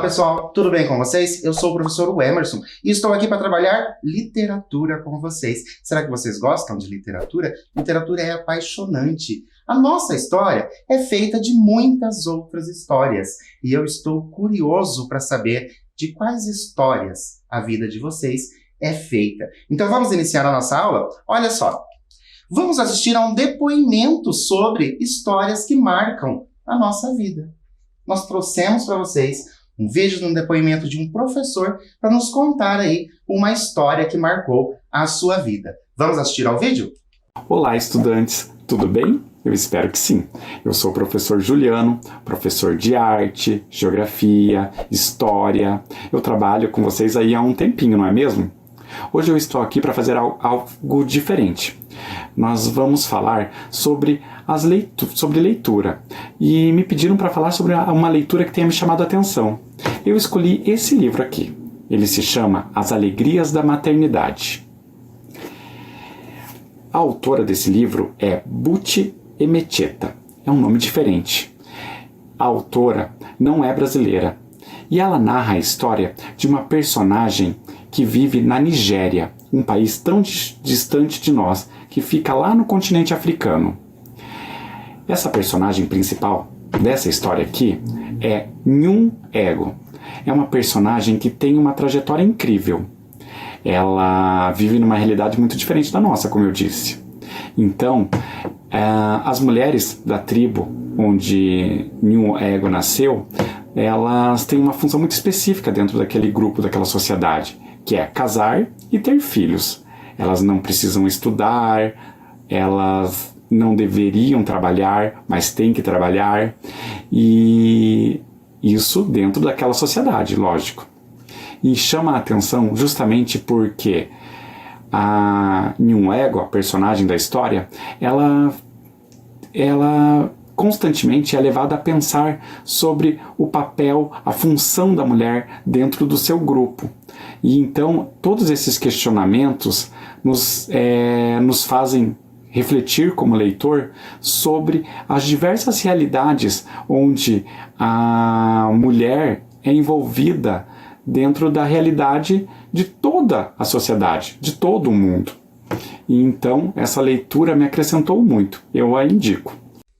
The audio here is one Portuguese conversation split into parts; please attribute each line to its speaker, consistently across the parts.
Speaker 1: Olá pessoal, tudo bem com vocês? Eu sou o professor Emerson e estou aqui para trabalhar literatura com vocês. Será que vocês gostam de literatura? Literatura é apaixonante. A nossa história é feita de muitas outras histórias e eu estou curioso para saber de quais histórias a vida de vocês é feita. Então vamos iniciar a nossa aula? Olha só, vamos assistir a um depoimento sobre histórias que marcam a nossa vida. Nós trouxemos para vocês um vídeo de um depoimento de um professor para nos contar aí uma história que marcou a sua vida. Vamos assistir ao vídeo?
Speaker 2: Olá, estudantes, tudo bem? Eu espero que sim. Eu sou o professor Juliano, professor de arte, geografia, história. Eu trabalho com vocês aí há um tempinho, não é mesmo? Hoje eu estou aqui para fazer algo diferente. Nós vamos falar sobre leitura. E me pediram para falar sobre uma leitura que tenha me chamado a atenção. Eu escolhi esse livro aqui. Ele se chama As Alegrias da Maternidade. A autora desse livro é Buti Emecheta. É um nome diferente. A autora não é brasileira. E ela narra a história de uma personagem que vive na Nigéria, um país tão distante de nós, que fica lá no continente africano. Essa personagem principal dessa história aqui é Nyum Ego. É uma personagem que tem uma trajetória incrível. Ela vive numa realidade muito diferente da nossa, como eu disse. Então, as mulheres da tribo onde Nyum Ego nasceu, elas têm uma função muito específica dentro daquele grupo, daquela sociedade, que é casar e ter filhos. Elas não precisam estudar, elas não deveriam trabalhar, mas têm que trabalhar, e isso dentro daquela sociedade, lógico. E chama a atenção justamente porque a Nyum Ego, a personagem da história, ela constantemente é levada a pensar sobre o papel, a função da mulher dentro do seu grupo. E então todos esses questionamentos nos fazem refletir como leitor sobre as diversas realidades onde a mulher é envolvida dentro da realidade de toda a sociedade, de todo o mundo. E então essa leitura me acrescentou muito, eu a indico.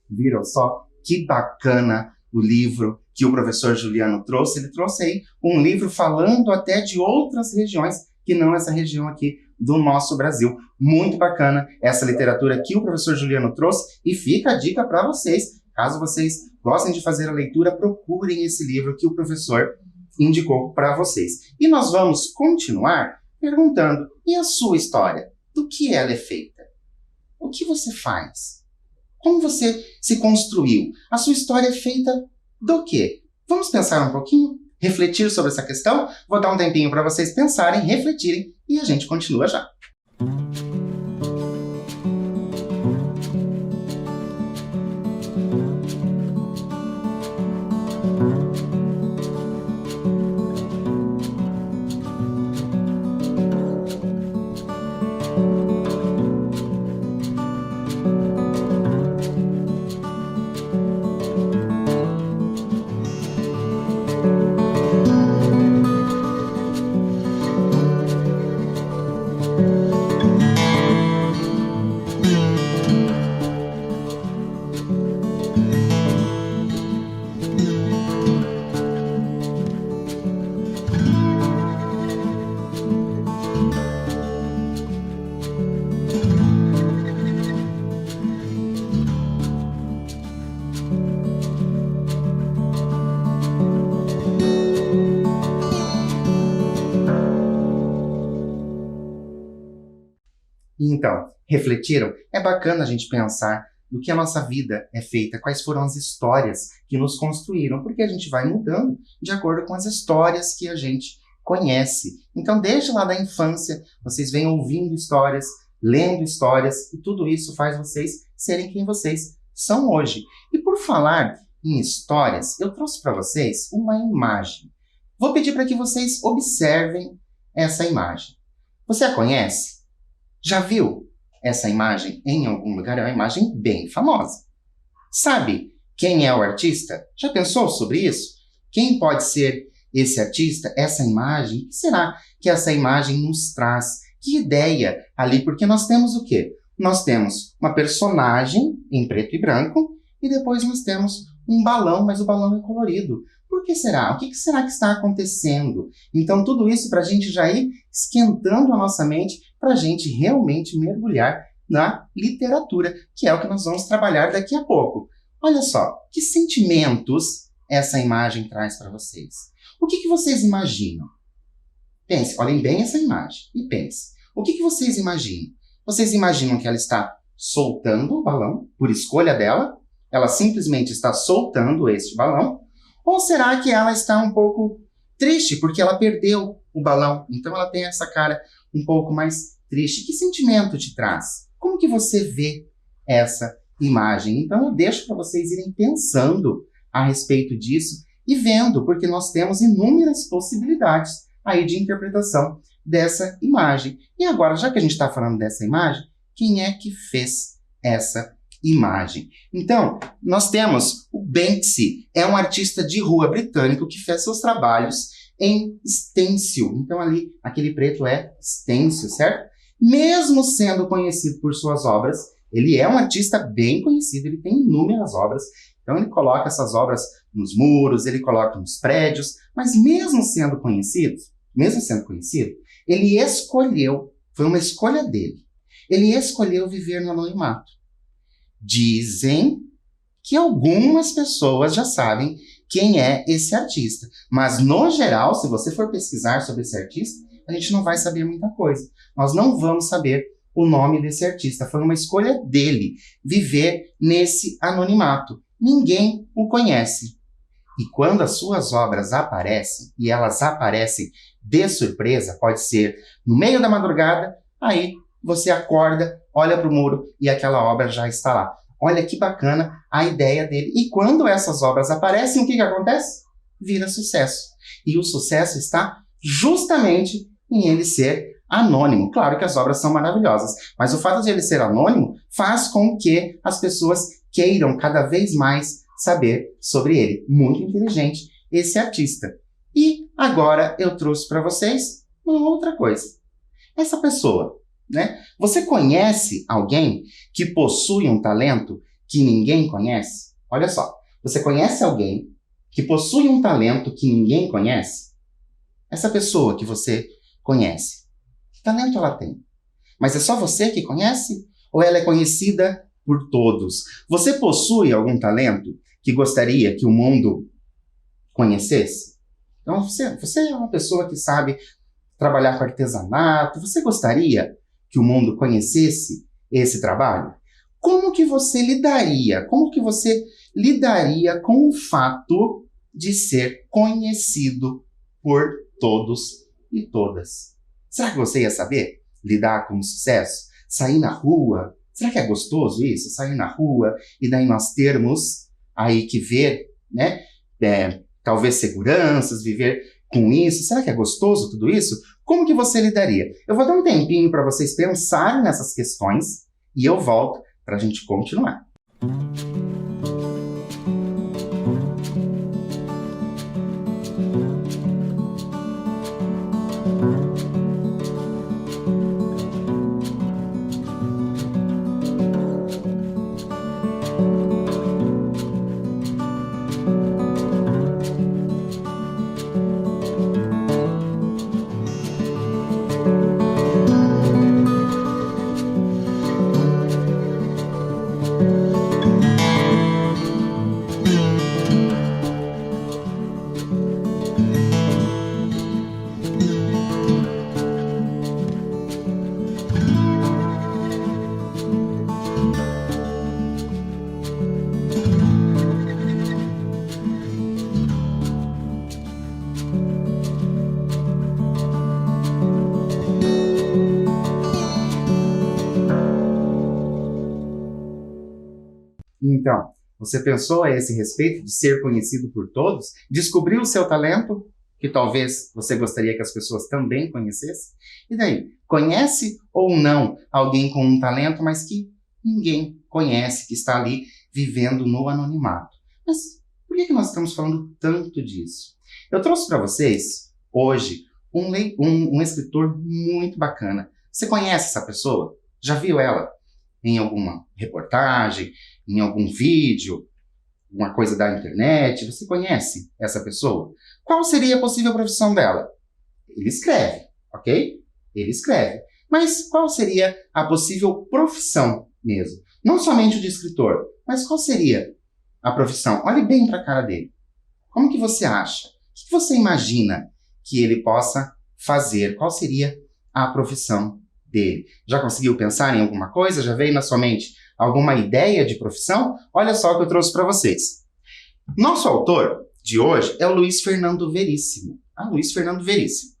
Speaker 1: Viram só que bacana o livro que o professor Juliano trouxe? Ele trouxe aí um livro falando até de outras regiões que não essa região aqui do nosso Brasil. Muito bacana essa literatura que o professor Juliano trouxe, e fica a dica para vocês. Caso vocês gostem de fazer a leitura, procurem esse livro que o professor indicou para vocês. E nós vamos continuar perguntando: e a sua história? Do que ela é feita? O que você faz? Como você se construiu? A sua história é feita do quê? Vamos pensar um pouquinho? Refletir sobre essa questão? Vou dar um tempinho para vocês pensarem, refletirem, e a gente continua já. Então, refletiram? É bacana a gente pensar no que a nossa vida é feita, quais foram as histórias que nos construíram, porque a gente vai mudando de acordo com as histórias que a gente conhece. Então, desde lá da infância, vocês vêm ouvindo histórias, lendo histórias, e tudo isso faz vocês serem quem vocês são hoje. E por falar em histórias, eu trouxe para vocês uma imagem. Vou pedir para que vocês observem essa imagem. Você a conhece? Já viu essa imagem em algum lugar? É uma imagem bem famosa. Sabe quem é o artista? Já pensou sobre isso? Quem pode ser esse artista, essa imagem? O que será que essa imagem nos traz? Que ideia ali? Porque nós temos o quê? Nós temos uma personagem em preto e branco e depois nós temos um balão, mas o balão é colorido. Por que será? O que será que está acontecendo? Então, tudo isso para a gente já ir esquentando a nossa mente, para a gente realmente mergulhar na literatura, que é o que nós vamos trabalhar daqui a pouco. Olha só, que sentimentos essa imagem traz para vocês? O que vocês imaginam? Pense, olhem bem essa imagem e pense. O que vocês imaginam? Vocês imaginam que ela está soltando o balão, por escolha dela? Ela simplesmente está soltando este balão? Ou será que ela está um pouco triste porque ela perdeu o balão? Então ela tem essa cara um pouco mais triste. Que sentimento te traz? Como que você vê essa imagem? Então eu deixo para vocês irem pensando a respeito disso e vendo, porque nós temos inúmeras possibilidades aí de interpretação dessa imagem. E agora, já que a gente está falando dessa imagem, quem é que fez essa imagem? Então, nós temos o Banksy, é um artista de rua britânico que fez seus trabalhos em stencil. Então ali, aquele preto é stencil, certo? Mesmo sendo conhecido por suas obras, ele é um artista bem conhecido, ele tem inúmeras obras. Então ele coloca essas obras nos muros, ele coloca nos prédios, mas mesmo sendo conhecido, ele escolheu, foi uma escolha dele, ele escolheu viver no anonimato. Dizem que algumas pessoas já sabem quem é esse artista, mas no geral, se você for pesquisar sobre esse artista, a gente não vai saber muita coisa. Nós não vamos saber o nome desse artista. Foi uma escolha dele viver nesse anonimato. Ninguém o conhece. E quando as suas obras aparecem, e elas aparecem de surpresa, pode ser no meio da madrugada, aí você acorda, olha para o muro e aquela obra já está lá. Olha que bacana a ideia dele. E quando essas obras aparecem, o que acontece? Vira sucesso. E o sucesso está justamente em ele ser anônimo. Claro que as obras são maravilhosas, mas o fato de ele ser anônimo faz com que as pessoas queiram cada vez mais saber sobre ele. Muito inteligente esse artista. E agora eu trouxe para vocês uma outra coisa. Essa pessoa, né? Você conhece alguém que possui um talento que ninguém conhece? Olha só, você conhece alguém que possui um talento que ninguém conhece? Essa pessoa que você conhece, que talento ela tem? Mas é só você que conhece? Ou ela é conhecida por todos? Você possui algum talento que gostaria que o mundo conhecesse? Então você é uma pessoa que sabe trabalhar com artesanato. Você gostaria que o mundo conhecesse esse trabalho? Como que você lidaria? Como que você lidaria com o fato de ser conhecido por todos e todas? Será que você ia saber lidar com o sucesso? Sair na rua? Será que é gostoso isso? Sair na rua e daí nós termos aí que ver, né? Talvez seguranças, viver com isso. Será que é gostoso tudo isso? Como que você lidaria? Eu vou dar um tempinho para vocês pensarem nessas questões e eu volto para a gente continuar. Então, você pensou a esse respeito de ser conhecido por todos? Descobriu o seu talento, que talvez você gostaria que as pessoas também conhecessem? E daí, conhece ou não alguém com um talento, mas que ninguém conhece, que está ali vivendo no anonimato? Mas Por que nós estamos falando tanto disso? Eu trouxe para vocês, hoje, um escritor muito bacana. Você conhece essa pessoa? Já viu ela em alguma reportagem, em algum vídeo, uma coisa da internet? Você conhece essa pessoa? Qual seria a possível profissão dela? Ele escreve, ok? Ele escreve. Mas qual seria a possível profissão mesmo? Não somente o de escritor, mas qual seria a profissão? Olhe bem para a cara dele. Como que você acha? O que você imagina que ele possa fazer? Qual seria a profissão dele? Já conseguiu pensar em alguma coisa? Já veio na sua mente alguma ideia de profissão? Olha só o que eu trouxe para vocês. Nosso autor de hoje é o Luiz Fernando Veríssimo. Luiz Fernando Veríssimo.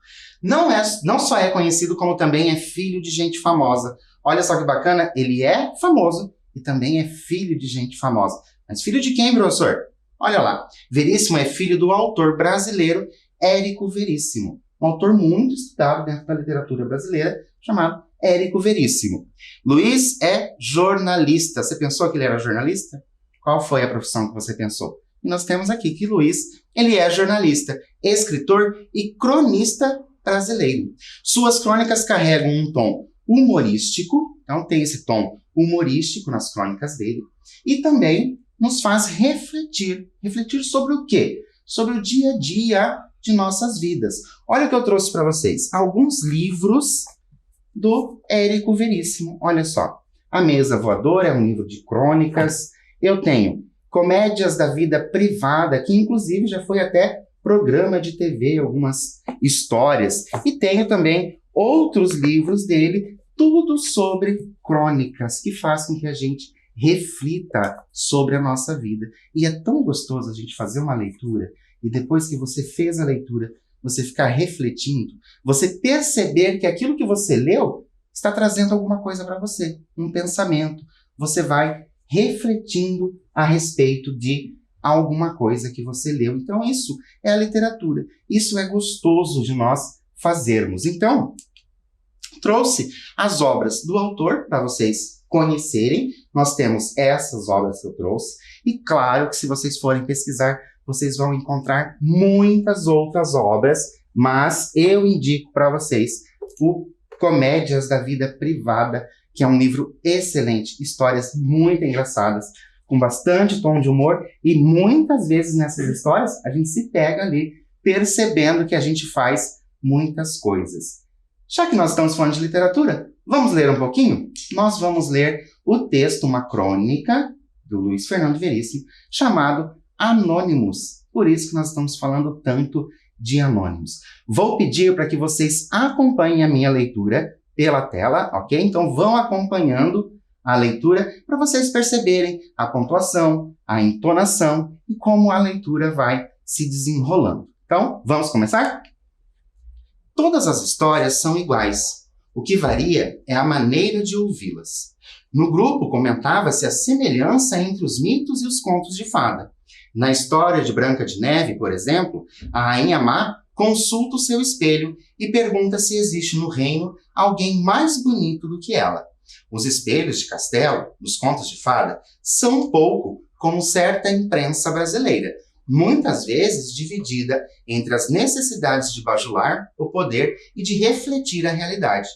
Speaker 1: Não só é conhecido, como também é filho de gente famosa. Olha só que bacana, ele é famoso e também é filho de gente famosa. Mas filho de quem, professor? Olha lá, Veríssimo é filho do autor brasileiro Érico Veríssimo, um autor muito estudado dentro da literatura brasileira, chamado Érico Veríssimo. Luiz é jornalista. Você pensou que ele era jornalista? Qual foi a profissão que você pensou? E nós temos aqui que Luiz, ele é jornalista, escritor e cronista brasileiro. Suas crônicas carregam um tom humorístico, então tem esse tom humorístico nas crônicas dele, e também nos faz refletir. Refletir sobre o quê? Sobre o dia a dia de nossas vidas. Olha o que eu trouxe para vocês. Alguns livros do Érico Veríssimo. Olha só. A Mesa Voadora é um livro de crônicas. Eu tenho Comédias da Vida Privada, que inclusive já foi até programa de TV, algumas histórias. E tenho também outros livros dele, tudo sobre crônicas, que faz com que a gente reflita sobre a nossa vida. E é tão gostoso a gente fazer uma leitura e depois que você fez a leitura, você ficar refletindo, você perceber que aquilo que você leu está trazendo alguma coisa para você, um pensamento. Você vai refletindo a respeito de alguma coisa que você leu. Então isso é a literatura. Isso é gostoso de nós fazermos. Então, trouxe as obras do autor para vocês conhecerem. Nós temos essas obras que eu trouxe. E claro que se vocês forem pesquisar, vocês vão encontrar muitas outras obras, mas eu indico para vocês o Comédias da Vida Privada, que é um livro excelente, histórias muito engraçadas, com bastante tom de humor, e muitas vezes nessas histórias a gente se pega ali percebendo que a gente faz muitas coisas. Já que nós estamos falando de literatura, vamos ler um pouquinho? Nós vamos ler o texto, uma crônica do Luiz Fernando Veríssimo, chamado Anônimos. Por isso que nós estamos falando tanto de Anônimos. Vou pedir para que vocês acompanhem a minha leitura pela tela, ok? Então vão acompanhando a leitura para vocês perceberem a pontuação, a entonação e como a leitura vai se desenrolando. Então, vamos começar? Todas as histórias são iguais. O que varia é a maneira de ouvi-las. No grupo comentava-se a semelhança entre os mitos e os contos de fada. Na história de Branca de Neve, por exemplo, a rainha má consulta o seu espelho e pergunta se existe no reino alguém mais bonito do que ela. Os espelhos de castelo, nos contos de fada, são um pouco como certa imprensa brasileira, muitas vezes dividida entre as necessidades de bajular o poder e de refletir a realidade.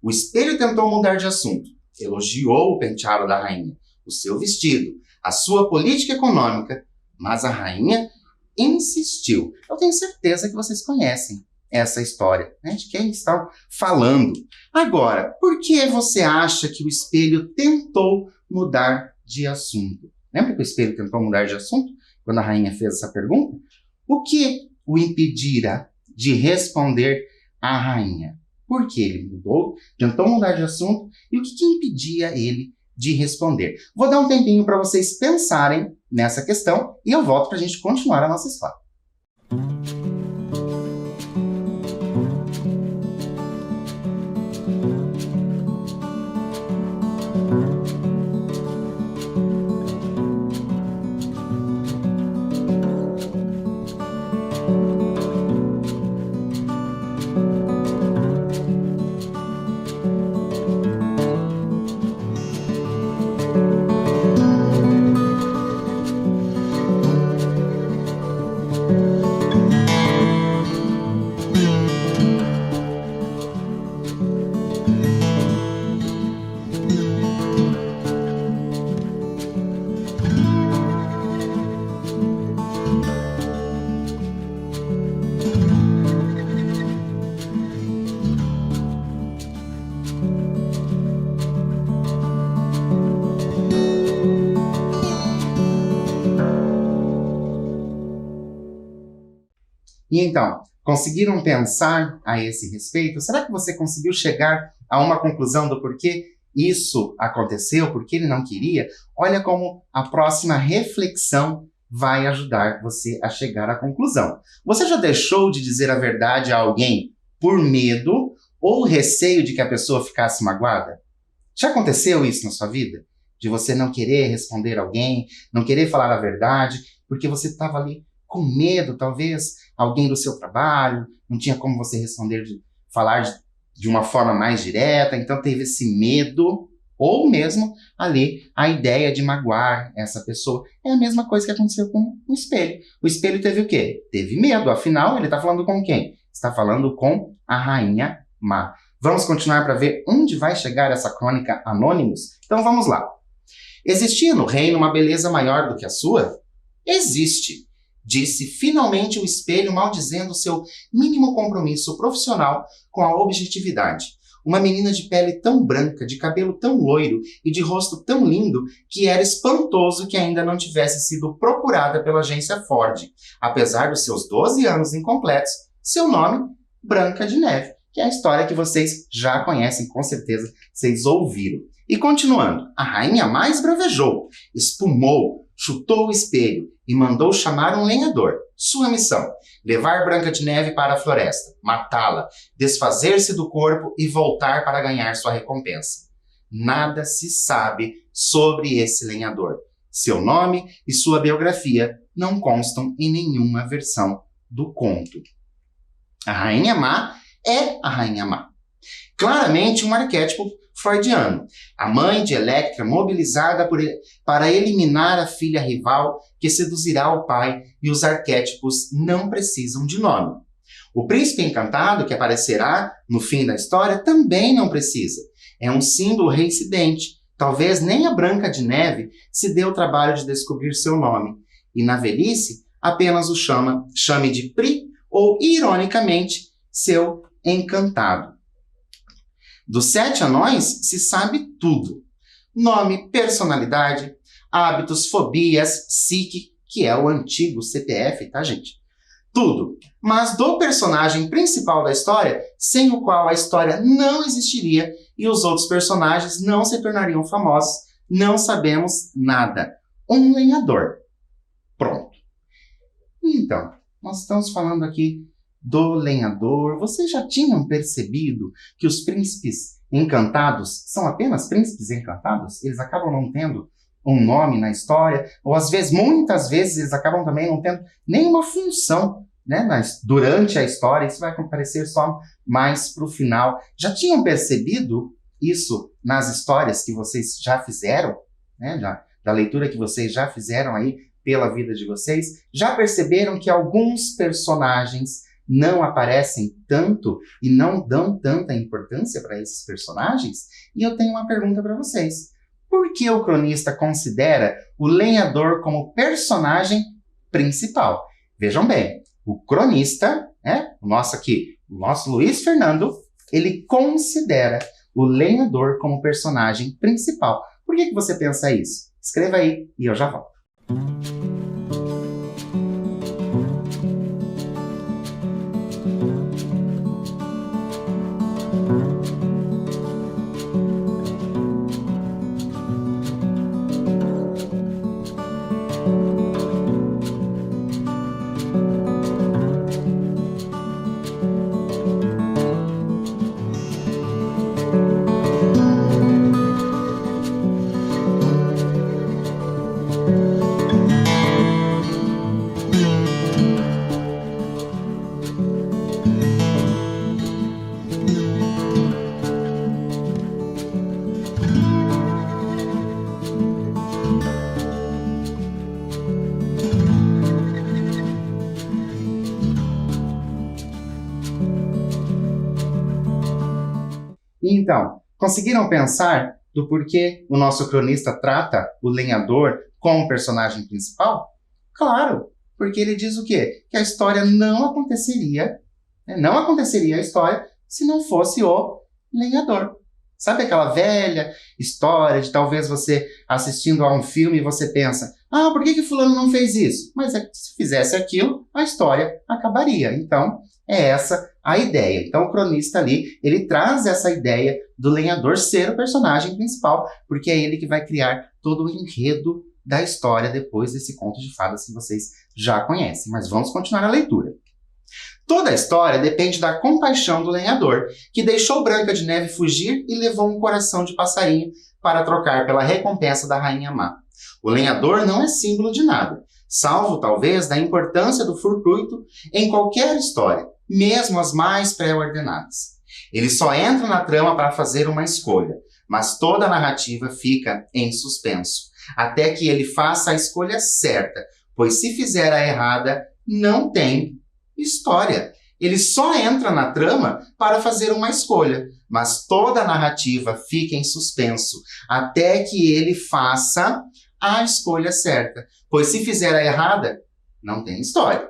Speaker 1: O espelho tentou mudar de assunto, elogiou o penteado da rainha, o seu vestido, a sua política econômica, mas a rainha insistiu. Eu tenho certeza que vocês conhecem essa história, né, de quem está falando. Agora, por que você acha que o espelho tentou mudar de assunto? Lembra que o espelho tentou mudar de assunto quando a rainha fez essa pergunta? O que o impedira de responder à rainha? Por que ele tentou mudar de assunto e o que impedia ele de responder? Vou dar um tempinho para vocês pensarem nessa questão e eu volto para a gente continuar a nossa história. E então, conseguiram pensar a esse respeito? Será que você conseguiu chegar a uma conclusão do porquê isso aconteceu, porque ele não queria? Olha como a próxima reflexão vai ajudar você a chegar à conclusão. Você já deixou de dizer a verdade a alguém por medo ou receio de que a pessoa ficasse magoada? Já aconteceu isso na sua vida? De você não querer responder alguém, não querer falar a verdade, porque você estava ali com medo, talvez, alguém do seu trabalho, não tinha como você responder, falar de uma forma mais direta, então teve esse medo, ou mesmo ali a ideia de magoar essa pessoa. É a mesma coisa que aconteceu com o espelho. O espelho teve o quê? Teve medo, afinal ele está falando com quem? Está falando com a rainha má. Vamos continuar para ver onde vai chegar essa crônica Anônimos? Então vamos lá. Existia no reino uma beleza maior do que a sua? Existe, disse finalmente o espelho, maldizendo seu mínimo compromisso profissional com a objetividade. Uma menina de pele tão branca, de cabelo tão loiro e de rosto tão lindo que era espantoso que ainda não tivesse sido procurada pela agência Ford. Apesar dos seus 12 anos incompletos, seu nome, Branca de Neve, que é a história que vocês já conhecem, com certeza vocês ouviram. E continuando, a rainha mais bravejou, espumou, chutou o espelho e mandou chamar um lenhador. Sua missão: levar Branca de Neve para a floresta, matá-la, desfazer-se do corpo e voltar para ganhar sua recompensa. Nada se sabe sobre esse lenhador. Seu nome e sua biografia não constam em nenhuma versão do conto. A rainha má é a rainha má. Claramente um arquétipo freudiano. A mãe de Electra mobilizada para eliminar a filha rival que seduzirá o pai, e os arquétipos não precisam de nome. O príncipe encantado que aparecerá no fim da história também não precisa. É um símbolo reincidente. Talvez nem a Branca de Neve se dê o trabalho de descobrir seu nome, e na velhice apenas o chame de Pri, ou, ironicamente, seu encantado. Dos 7 anões se sabe tudo. Nome, personalidade, hábitos, fobias, SIC, que é o antigo CPF, tá, gente? Tudo. Mas do personagem principal da história, sem o qual a história não existiria e os outros personagens não se tornariam famosos, não sabemos nada. Um lenhador. Pronto. Então, nós estamos falando aqui do lenhador. Vocês já tinham percebido que os príncipes encantados são apenas príncipes encantados? Eles acabam não tendo um nome na história, ou às vezes, muitas vezes, eles acabam também não tendo nenhuma função, né, durante a história. Isso vai aparecer só mais para o final. Já tinham percebido isso nas histórias que vocês já fizeram, né, da leitura que vocês já fizeram aí pela vida de vocês? Já perceberam que alguns personagens não aparecem tanto e não dão tanta importância para esses personagens? E eu tenho uma pergunta para vocês. Por que o cronista considera o lenhador como personagem principal? Vejam bem, o cronista, né, o nosso Luiz Fernando, ele considera o lenhador como personagem principal. Por que você pensa isso? Escreva aí e eu já volto. Então, conseguiram pensar do porquê o nosso cronista trata o lenhador como personagem principal? Claro, porque ele diz o quê? Que a história não aconteceria, né? Não aconteceria a história se não fosse o lenhador. Sabe aquela velha história de talvez você assistindo a um filme e você pensa, por que fulano não fez isso? Mas se fizesse aquilo, a história acabaria. Então, é essa a ideia. Então, o cronista ali, ele traz essa ideia do lenhador ser o personagem principal, porque é ele que vai criar todo o enredo da história depois desse conto de fadas que vocês já conhecem. Mas vamos continuar a leitura. Toda a história depende da compaixão do lenhador, que deixou Branca de Neve fugir e levou um coração de passarinho para trocar pela recompensa da Rainha Má. O lenhador não é símbolo de nada, salvo talvez da importância do fortuito em qualquer história, mesmo as mais pré-ordenadas. Ele só entra na trama para fazer uma escolha, mas toda a narrativa fica em suspenso, até que ele faça a escolha certa, pois se fizer a errada, não tem história. Ele só entra na trama para fazer uma escolha, mas toda a narrativa fica em suspenso, até que ele faça a escolha certa, pois se fizer a errada, não tem história.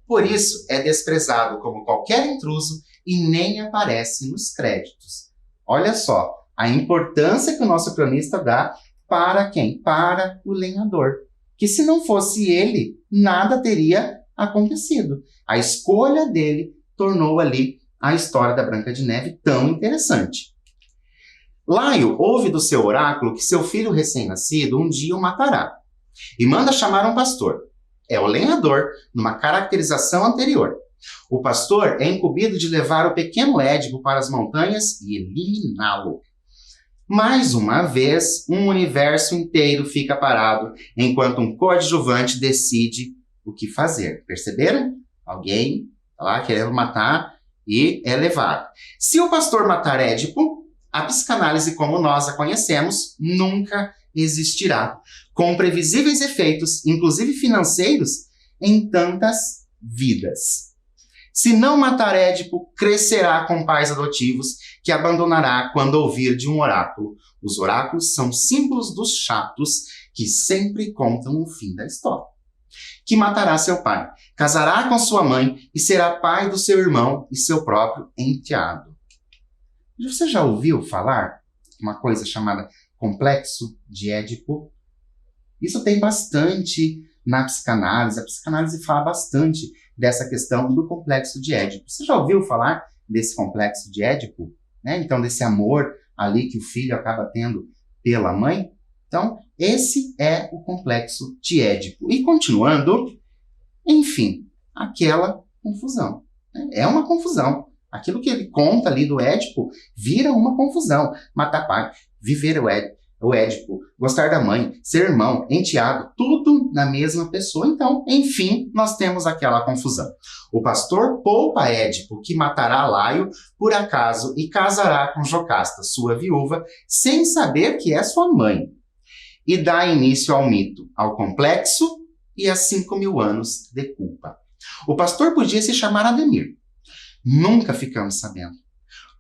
Speaker 1: Por isso, é desprezado como qualquer intruso e nem aparece nos créditos. Olha só, a importância que o nosso cronista dá para quem? Para o lenhador. Que se não fosse ele, nada teria acontecido. A escolha dele tornou ali a história da Branca de Neve tão interessante. Laio ouve do seu oráculo que seu filho recém-nascido um dia o matará e manda chamar um pastor. É o lenhador, numa caracterização anterior. O pastor é incumbido de levar o pequeno Édipo para as montanhas e eliminá-lo. Mais uma vez, um universo inteiro fica parado enquanto um coadjuvante decide o que fazer. Perceberam? Alguém tá lá querendo matar e é levado. Se o pastor matar Édipo, a psicanálise como nós a conhecemos nunca existirá, com previsíveis efeitos, inclusive financeiros, em tantas vidas. Se não matar Édipo, crescerá com pais adotivos que abandonará quando ouvir de um oráculo. Os oráculos são símbolos dos chatos que sempre contam o fim da história. Que matará seu pai, casará com sua mãe e será pai do seu irmão e seu próprio enteado. Você já ouviu falar uma coisa chamada complexo de Édipo? Isso tem bastante na psicanálise. A psicanálise fala bastante dessa questão do complexo de Édipo. Você já ouviu falar desse complexo de Édipo? Então, desse amor ali que o filho acaba tendo pela mãe? Então, esse é o complexo de Édipo. E continuando, enfim, aquela confusão. É uma confusão. Aquilo que ele conta ali do Édipo vira uma confusão. Matar pai, viver o Édipo, gostar da mãe, ser irmão, enteado, tudo na mesma pessoa. Então, enfim, nós temos aquela confusão. O pastor poupa Édipo, que matará Laio por acaso e casará com Jocasta, sua viúva, sem saber que é sua mãe. E dá início ao mito, ao complexo e a 5.000 anos de culpa. O pastor podia se chamar Ademir. Nunca ficamos sabendo.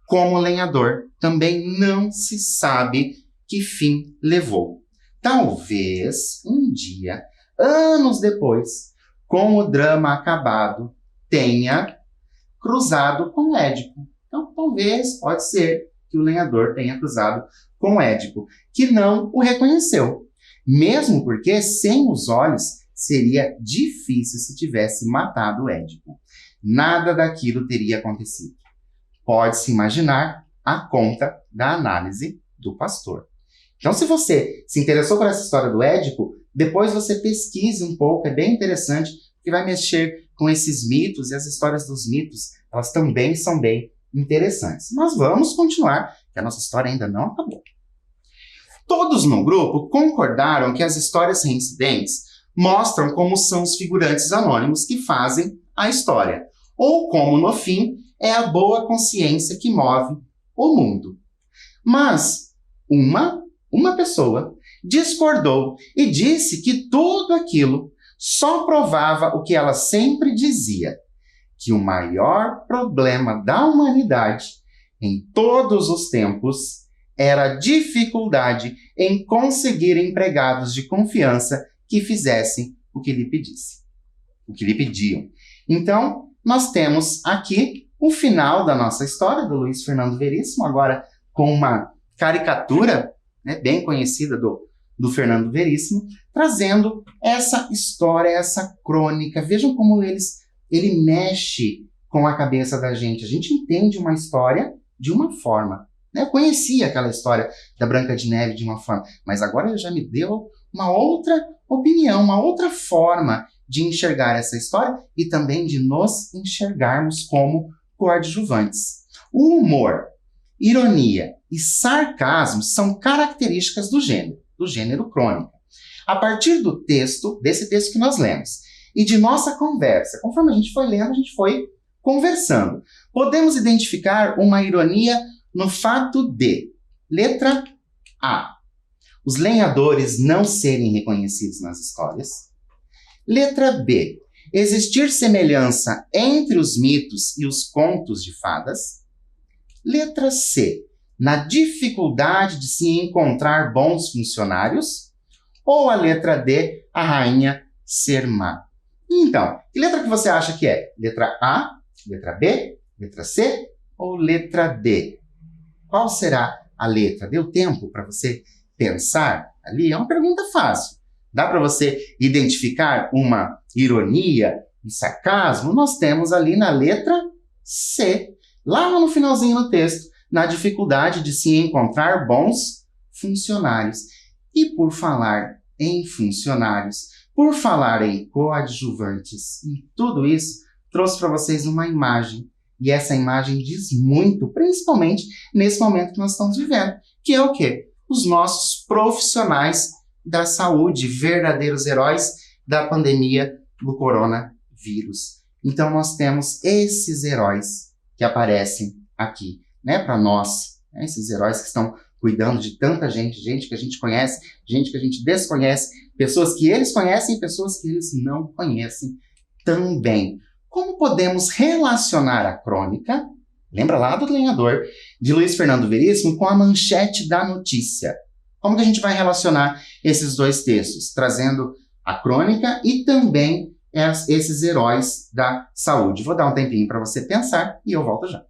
Speaker 1: Como lenhador, também não se sabe que fim levou. Talvez, um dia, anos depois, com o drama acabado, tenha cruzado com Édipo. Então, talvez, pode ser que o lenhador tenha cruzado com Édipo, que não o reconheceu. Mesmo porque, sem os olhos, seria difícil se tivesse matado Édipo. Nada daquilo teria acontecido. Pode-se imaginar a conta da análise do pastor. Então, se você se interessou por essa história do Édipo, depois você pesquise um pouco, é bem interessante, que vai mexer com esses mitos, e as histórias dos mitos, elas também são bem interessantes. Mas vamos continuar, que a nossa história ainda não acabou. Todos no grupo concordaram que as histórias reincidentes mostram como são os figurantes anônimos que fazem a história, ou como, no fim, é a boa consciência que move o mundo. Mas uma pessoa discordou e disse que tudo aquilo só provava o que ela sempre dizia, que o maior problema da humanidade em todos os tempos era a dificuldade em conseguir empregados de confiança que fizessem o que lhe pediam. Então, nós temos aqui o final da nossa história, do Luiz Fernando Veríssimo, agora com uma caricatura, né, bem conhecida do Fernando Veríssimo, trazendo essa história, essa crônica. Vejam como ele mexe com a cabeça da gente. A gente entende uma história de uma forma, né? Eu conhecia aquela história da Branca de Neve de uma forma, mas agora ele já me deu uma outra opinião, uma outra forma de enxergar essa história e também de nos enxergarmos como coadjuvantes. O humor, ironia e sarcasmo são características do gênero crônica. A partir desse texto que nós lemos, e de nossa conversa, conforme a gente foi lendo, a gente foi conversando, podemos identificar uma ironia no fato de, letra A, os lenhadores não serem reconhecidos nas histórias. Letra B, existir semelhança entre os mitos e os contos de fadas. Letra C, na dificuldade de se encontrar bons funcionários. Ou a letra D, a rainha ser má. Então, que letra que você acha que é? Letra A, letra B, letra C ou letra D? Qual será a letra? Deu tempo para você pensar ali? É uma pergunta fácil. Dá para você identificar uma ironia, um sarcasmo? Nós temos ali na letra C, lá no finalzinho do texto, na dificuldade de se encontrar bons funcionários. E por falar em funcionários, por falar em coadjuvantes, em tudo isso, trouxe para vocês uma imagem. E essa imagem diz muito, principalmente nesse momento que nós estamos vivendo, que é o quê? Os nossos profissionais da saúde, verdadeiros heróis da pandemia do coronavírus. Então nós temos esses heróis que aparecem aqui, né, para nós, né, esses heróis que estão cuidando de tanta gente, gente que a gente conhece, gente que a gente desconhece, pessoas que eles conhecem e pessoas que eles não conhecem também. Como podemos relacionar a crônica, lembra lá do Lenhador, de Luiz Fernando Veríssimo, com a manchete da notícia? Como que a gente vai relacionar esses dois textos? Trazendo a crônica e também esses heróis da saúde. Vou dar um tempinho para você pensar e eu volto já.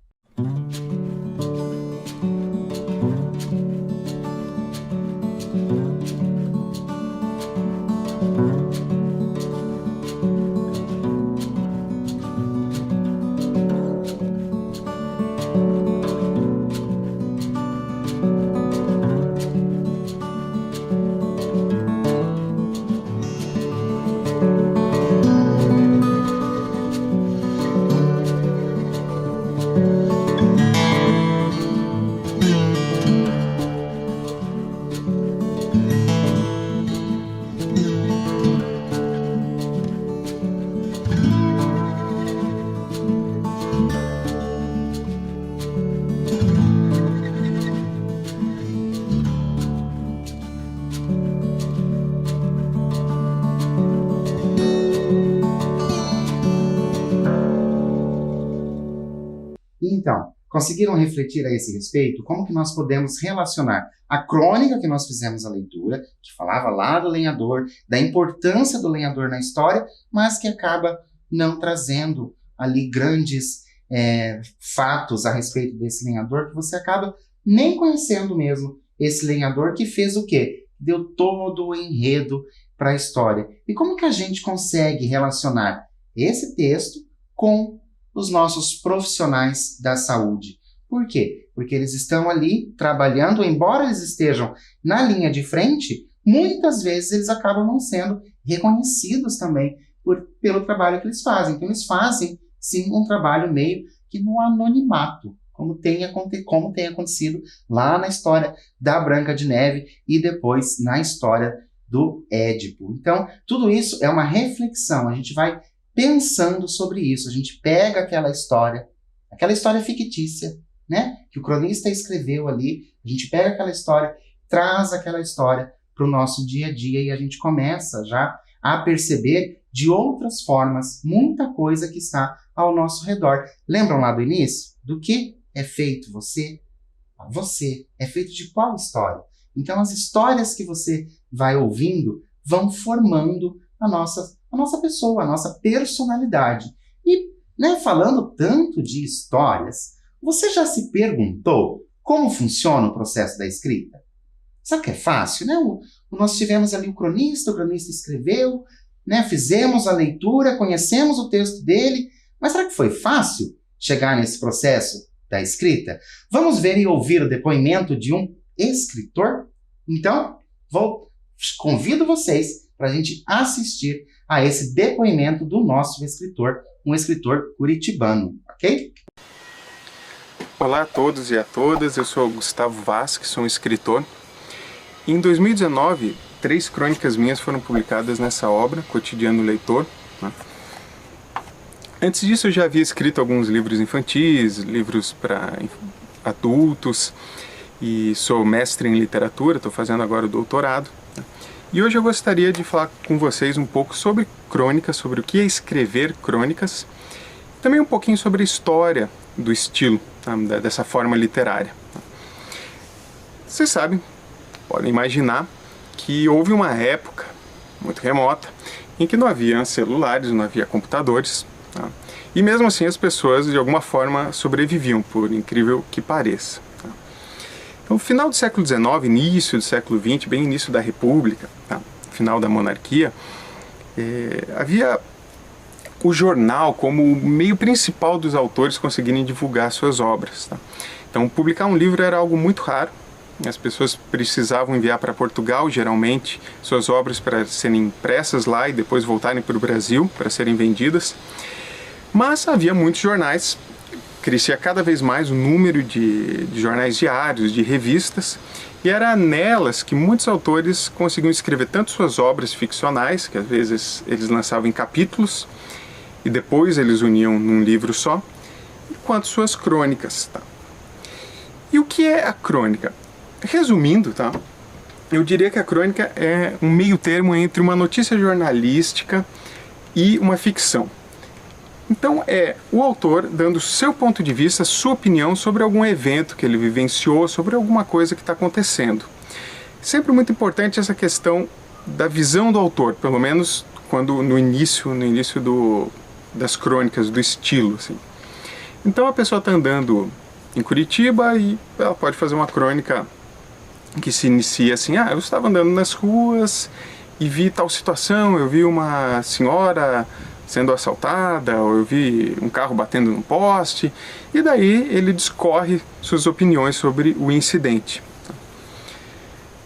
Speaker 1: Então, conseguiram refletir a esse respeito? Como que nós podemos relacionar a crônica que nós fizemos a leitura, que falava lá do lenhador, da importância do lenhador na história, mas que acaba não trazendo ali grandes fatos a respeito desse lenhador, que você acaba nem conhecendo mesmo esse lenhador que fez o quê? Deu todo o enredo para a história. E como que a gente consegue relacionar esse texto com os nossos profissionais da saúde? Por quê? Porque eles estão ali trabalhando, embora eles estejam na linha de frente, muitas vezes eles acabam não sendo reconhecidos também pelo trabalho que eles fazem. Então eles fazem, sim, um trabalho meio que no anonimato, como tem acontecido lá na história da Branca de Neve e depois na história do Édipo. Então, tudo isso é uma reflexão, a gente vai pensando sobre isso, a gente pega aquela história fictícia, né, que o cronista escreveu ali, a gente pega aquela história, traz aquela história para o nosso dia a dia e a gente começa já a perceber de outras formas muita coisa que está ao nosso redor. Lembram lá do início? Do que é feito você? Você é feito de qual história? Então as histórias que você vai ouvindo vão formando a nossa pessoa, a nossa personalidade. E, né, falando tanto de histórias, você já se perguntou como funciona o processo da escrita? Sabe que é fácil, né? Nós tivemos ali o cronista escreveu, né? Fizemos a leitura, conhecemos o texto dele, mas será que foi fácil chegar nesse processo da escrita? Vamos ver e ouvir o depoimento de um escritor? Então, convido vocês para a gente assistir a esse depoimento do nosso escritor, um escritor curitibano, ok?
Speaker 3: Olá a todos e a todas, eu sou Gustavo Vasques, sou um escritor. Em 2019, 3 crônicas minhas foram publicadas nessa obra, Cotidiano Leitor, né? Antes disso eu já havia escrito alguns livros infantis, livros para adultos, e sou mestre em literatura, estou fazendo agora o doutorado, né? E hoje eu gostaria de falar com vocês um pouco sobre crônicas, sobre o que é escrever crônicas, também um pouquinho sobre a história do estilo, tá? Dessa forma literária. Vocês sabem, podem imaginar que houve uma época muito remota em que não havia celulares, não havia computadores, tá? E mesmo assim as pessoas de alguma forma sobreviviam, por incrível que pareça, tá? Então, no final do século XIX, início do século XX, bem início da República, tá? Final da monarquia, havia o jornal como o meio principal dos autores conseguirem divulgar suas obras, tá? Então, publicar um livro era algo muito raro. As pessoas precisavam enviar para Portugal, geralmente, suas obras para serem impressas lá e depois voltarem para o Brasil para serem vendidas. Mas havia muitos jornais, crescia cada vez mais o número de jornais diários, de revistas, e era nelas que muitos autores conseguiam escrever tanto suas obras ficcionais, que às vezes eles lançavam em capítulos, e depois eles uniam num livro só, quanto suas crônicas, tá? E o que é a crônica? Resumindo, tá? Eu diria que a crônica é um meio termo entre uma notícia jornalística e uma ficção. Então é o autor dando seu ponto de vista, sua opinião sobre algum evento que ele vivenciou, sobre alguma coisa que está acontecendo. Sempre muito importante essa questão da visão do autor, pelo menos quando no início das crônicas, do estilo, assim. Então a pessoa está andando em Curitiba e ela pode fazer uma crônica que se inicia assim: eu estava andando nas ruas e vi tal situação, eu vi uma senhora sendo assaltada, ou eu vi um carro batendo num poste, e daí ele discorre suas opiniões sobre o incidente.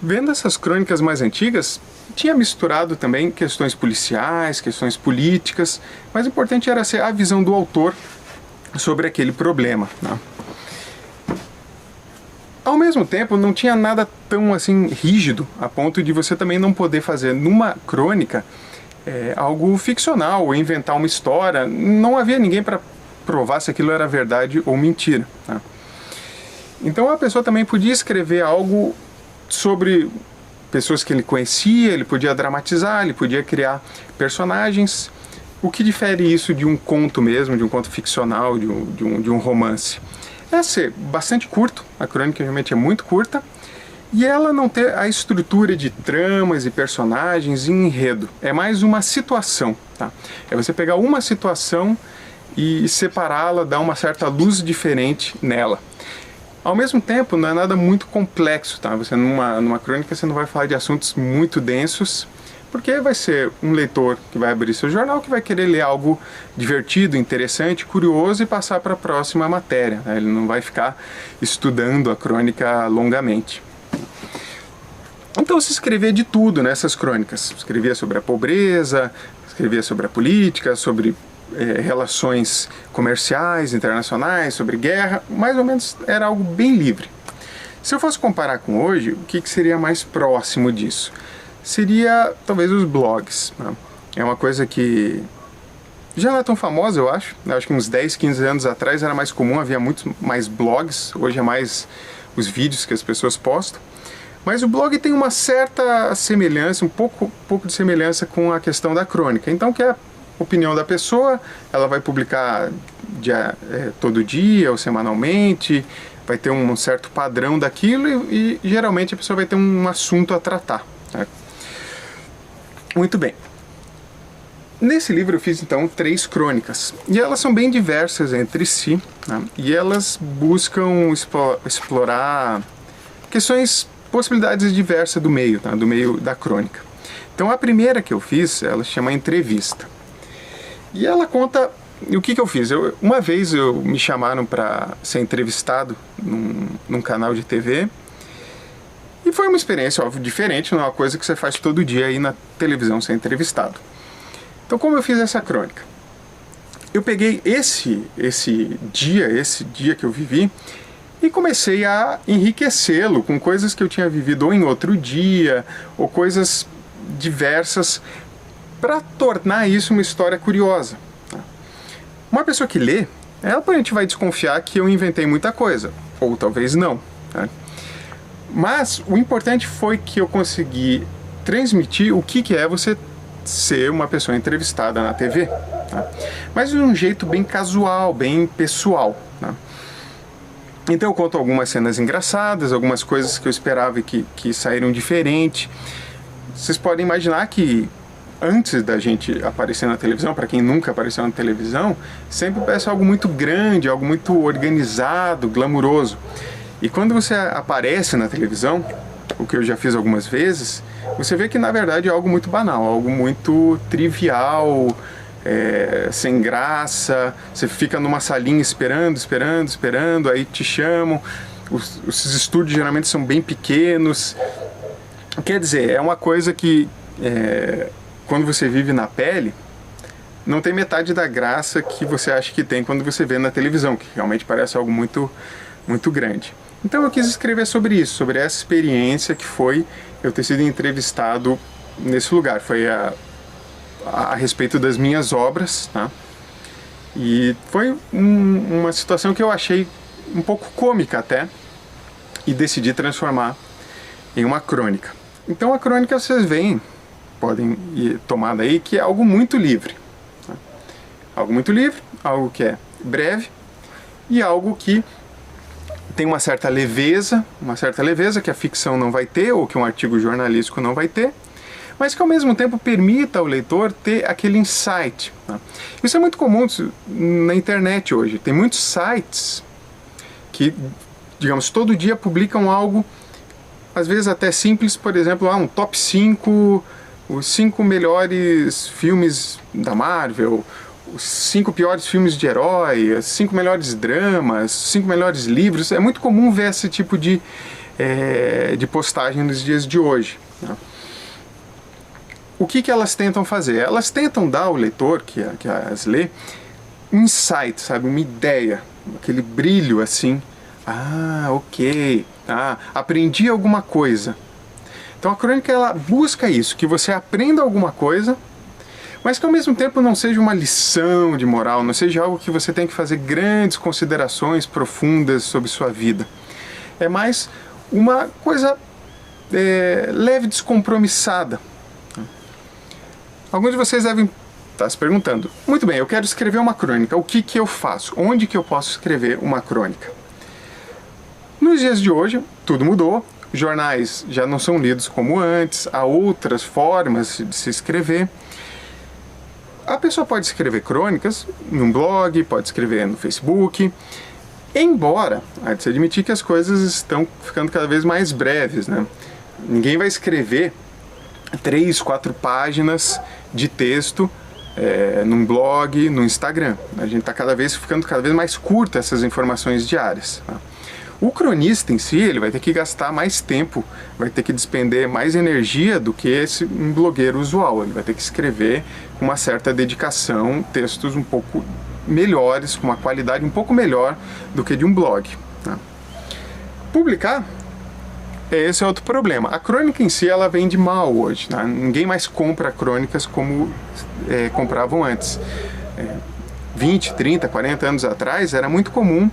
Speaker 3: Vendo essas crônicas mais antigas, tinha misturado também questões policiais, questões políticas, mas o importante era ser a visão do autor sobre aquele problema, né? Ao mesmo tempo, não tinha nada tão assim rígido, a ponto de você também não poder fazer numa crônica algo ficcional, ou inventar uma história. Não havia ninguém para provar se aquilo era verdade ou mentira, né? Então a pessoa também podia escrever algo sobre pessoas que ele conhecia, ele podia dramatizar, ele podia criar personagens. O que difere isso de um conto mesmo, de um conto ficcional, de um romance? É ser bastante curto, a crônica realmente é muito curta, e ela não ter a estrutura de tramas e personagens e enredo. É mais uma situação, tá? É você pegar uma situação e separá-la, dar uma certa luz diferente nela. Ao mesmo tempo, não é nada muito complexo, tá? Você numa crônica você não vai falar de assuntos muito densos, porque vai ser um leitor que vai abrir seu jornal, que vai querer ler algo divertido, interessante, curioso e passar para a próxima matéria, né? Ele não vai ficar estudando a crônica longamente. Então se escrevia de tudo nessas crônicas. Escrevia sobre a pobreza, escrevia sobre a política, sobre relações comerciais, internacionais, sobre guerra. Mais ou menos era algo bem livre. Se eu fosse comparar com hoje, o que seria mais próximo disso? Seria talvez os blogs, né? É uma coisa que já não é tão famosa, eu acho. Eu acho que uns 10, 15 anos atrás era mais comum, havia muitos mais blogs. Hoje é mais os vídeos que as pessoas postam. Mas o blog tem uma certa semelhança, um pouco de semelhança com a questão da crônica. Então, que é a opinião da pessoa, ela vai publicar todo dia ou semanalmente, vai ter um certo padrão daquilo e geralmente a pessoa vai ter um assunto a tratar, né? Muito bem. Nesse livro eu fiz então 3 crônicas, e elas são bem diversas entre si, né? E elas buscam explorar questões, possibilidades diversas do meio, tá? Do meio da crônica. Então a primeira que eu fiz, ela chama Entrevista, e ela conta o que eu fiz. Uma vez me chamaram para ser entrevistado num canal de TV, e foi uma experiência, óbvio, diferente, não é uma coisa que você faz todo dia aí na televisão, ser entrevistado. Então, como eu fiz essa crônica? Eu peguei esse dia que eu vivi e comecei a enriquecê-lo com coisas que eu tinha vivido ou em outro dia, ou coisas diversas, para tornar isso uma história curiosa. Uma pessoa que lê, ela provavelmente vai desconfiar que eu inventei muita coisa, ou talvez não. Tá? Mas o importante foi que eu consegui transmitir o que é você ser uma pessoa entrevistada na TV, tá? Mas de um jeito bem casual, bem pessoal, tá? Então eu conto algumas cenas engraçadas, algumas coisas que eu esperava que saíram diferente. Vocês podem imaginar que antes da gente aparecer na televisão, para quem nunca apareceu na televisão, sempre parece algo muito grande, algo muito organizado, glamuroso. E quando você aparece na televisão, o que eu já fiz algumas vezes, você vê que na verdade é algo muito banal, algo muito trivial, sem graça. Você fica numa salinha esperando, aí te chamam. Os estúdios geralmente são bem pequenos. Quer dizer, é uma coisa que quando você vive na pele, não tem metade da graça que você acha que tem quando você vê na televisão, que realmente parece algo muito, muito grande. Então eu quis escrever sobre isso, sobre essa experiência que foi eu ter sido entrevistado nesse lugar. Foi a respeito das minhas obras, tá? E foi uma situação que eu achei um pouco cômica até, e decidi transformar em uma crônica. Então a crônica vocês veem, podem ir tomar daí, que é algo muito livre. Tá? Algo muito livre, algo que é breve, e algo que tem uma certa leveza que a ficção não vai ter, ou que um artigo jornalístico não vai ter, mas que ao mesmo tempo permita ao leitor ter aquele insight. Tá? Isso é muito comum na internet hoje. Tem muitos sites que, digamos, todo dia publicam algo, às vezes até simples, por exemplo, um top 5, os 5 melhores filmes da Marvel, os 5 piores filmes de herói, os 5 melhores dramas, os 5 melhores livros. É muito comum ver esse tipo de postagem nos dias de hoje. Né? O que elas tentam fazer? Elas tentam dar ao leitor que as lê um insight, sabe? Uma ideia, aquele brilho assim. Ok, aprendi alguma coisa. Então a crônica ela busca isso, que você aprenda alguma coisa, mas que ao mesmo tempo não seja uma lição de moral, não seja algo que você tem que fazer grandes considerações profundas sobre sua vida. É mais uma coisa leve, descompromissada. Alguns de vocês devem estar se perguntando, muito bem, eu quero escrever uma crônica, o que eu faço? Onde que eu posso escrever uma crônica? Nos dias de hoje, tudo mudou, jornais já não são lidos como antes, há outras formas de se escrever. A pessoa pode escrever crônicas num blog, pode escrever no Facebook, embora, há de se admitir que as coisas estão ficando cada vez mais breves, né? Ninguém vai escrever 3, 4 páginas de texto num blog, no Instagram. A gente está ficando cada vez mais curta essas informações diárias. Tá? O cronista em si, ele vai ter que gastar mais tempo, vai ter que despender mais energia do que um blogueiro usual. Ele vai ter que escrever com uma certa dedicação, textos um pouco melhores, com uma qualidade um pouco melhor do que de um blog. Tá? Publicar, esse é outro problema. A crônica em si, ela vende mal hoje. Tá? Ninguém mais compra crônicas como compravam antes. 20, 30, 40 anos atrás, era muito comum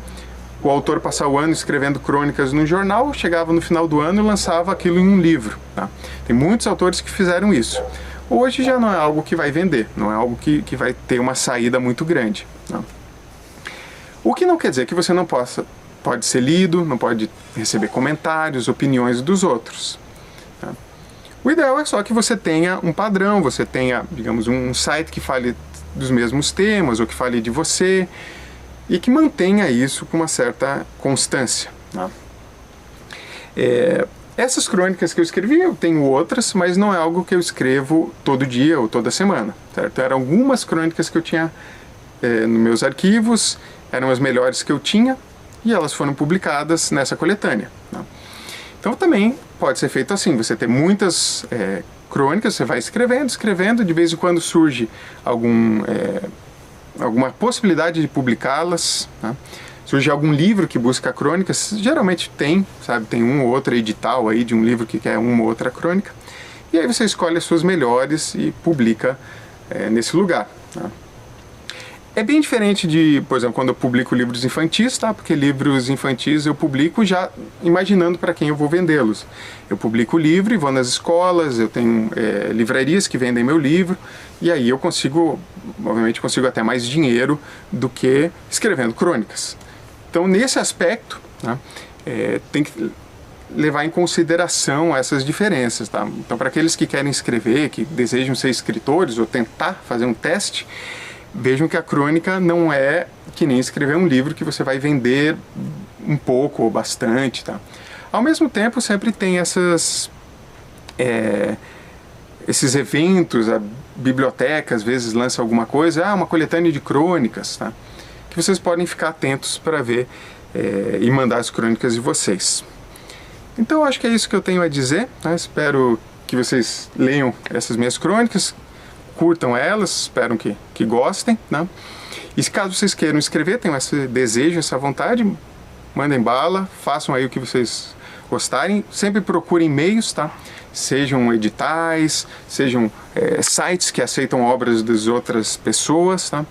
Speaker 3: o autor passar o ano escrevendo crônicas no jornal, chegava no final do ano e lançava aquilo em um livro. Tá? Tem muitos autores que fizeram isso. Hoje já não é algo que vai vender, não é algo que vai ter uma saída muito grande. Tá? O que não quer dizer que você não pode ser lido, não pode receber comentários, opiniões dos outros. Tá? O ideal é só que você tenha um padrão, você tenha, digamos, um site que fale dos mesmos temas, ou que fale de você, e que mantenha isso com uma certa constância, né? Essas crônicas que eu escrevi, eu tenho outras, mas não é algo que eu escrevo todo dia ou toda semana, certo? Eram algumas crônicas que eu tinha nos meus arquivos, eram as melhores que eu tinha, e elas foram publicadas nessa coletânea, né? Então também pode ser feito assim, você tem muitas crônicas, você vai escrevendo, de vez em quando surge alguma possibilidade de publicá-las, né? Surge algum livro que busca crônicas, geralmente tem um ou outro edital aí de um livro que quer uma ou outra crônica, e aí você escolhe as suas melhores e publica nesse lugar, né? É bem diferente de, por exemplo, quando eu publico livros infantis, tá? Porque livros infantis eu publico já imaginando para quem eu vou vendê-los. Eu publico o livro e vou nas escolas, eu tenho livrarias que vendem meu livro, e aí eu obviamente consigo até mais dinheiro do que escrevendo crônicas. Então, nesse aspecto, né, tem que levar em consideração essas diferenças, tá? Então, para aqueles que querem escrever, que desejam ser escritores ou tentar fazer um teste, vejam que a crônica não é que nem escrever um livro que você vai vender um pouco ou bastante, tá? Ao mesmo tempo, sempre tem esses eventos, a biblioteca às vezes lança alguma coisa, uma coletânea de crônicas, tá? Que vocês podem ficar atentos para ver e mandar as crônicas de vocês. Então, acho que é isso que eu tenho a dizer, tá? Espero que vocês leiam essas minhas crônicas, curtam elas, espero que gostem, né? E se caso vocês queiram escrever, tenham esse desejo, essa vontade, mandem bala, façam aí o que vocês gostarem, sempre procurem meios, tá? Sejam editais, sejam sites que aceitam obras das outras pessoas, tá?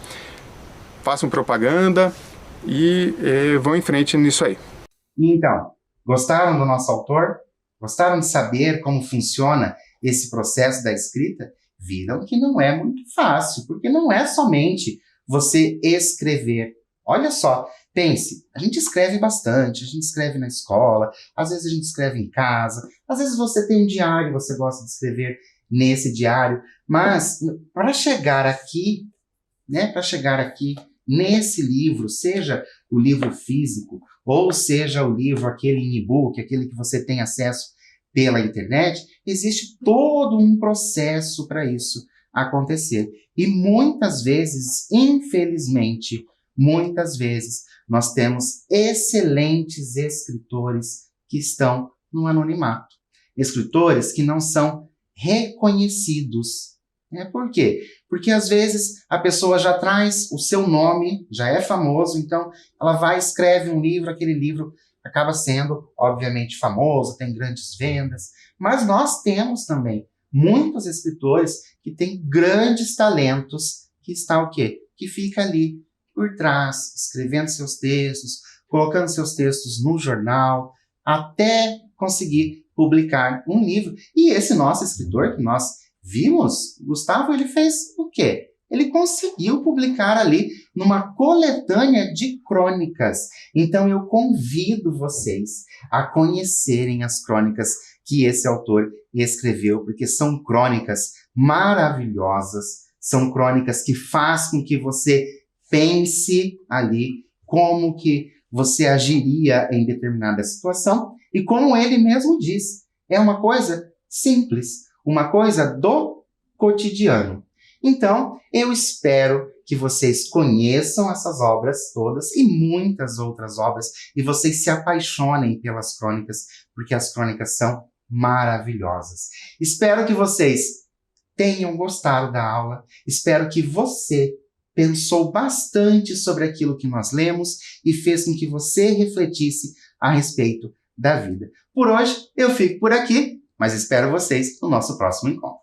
Speaker 3: Façam propaganda e vão em frente nisso aí.
Speaker 1: Então, gostaram do nosso autor? Gostaram de saber como funciona esse processo da escrita? Viram que não é muito fácil, porque não é somente você escrever. Olha só, pense, a gente escreve bastante, a gente escreve na escola, às vezes a gente escreve em casa, às vezes você tem um diário, você gosta de escrever nesse diário, mas para chegar aqui, né, nesse livro, seja o livro físico, ou seja o livro, aquele em e-book, aquele que você tem acesso pela internet, existe todo um processo para isso acontecer. E muitas vezes, infelizmente, nós temos excelentes escritores que estão no anonimato. Escritores que não são reconhecidos. Por quê? Porque às vezes a pessoa já traz o seu nome, já é famoso, então ela vai e escreve um livro, aquele livro acaba sendo, obviamente, famoso, tem grandes vendas, mas nós temos também muitos escritores que têm grandes talentos, que está o quê? Que fica ali por trás, escrevendo seus textos, colocando seus textos no jornal, até conseguir publicar um livro. E esse nosso escritor que nós vimos, Gustavo, ele fez o quê? Ele conseguiu publicar ali numa coletânea de crônicas. Então eu convido vocês a conhecerem as crônicas que esse autor escreveu, porque são crônicas maravilhosas, são crônicas que fazem com que você pense ali como que você agiria em determinada situação, e como ele mesmo diz, é uma coisa simples, uma coisa do cotidiano. Então, eu espero que vocês conheçam essas obras todas e muitas outras obras, e vocês se apaixonem pelas crônicas, porque as crônicas são maravilhosas. Espero que vocês tenham gostado da aula, espero que você pensou bastante sobre aquilo que nós lemos e fez com que você refletisse a respeito da vida. Por hoje, eu fico por aqui, mas espero vocês no nosso próximo encontro.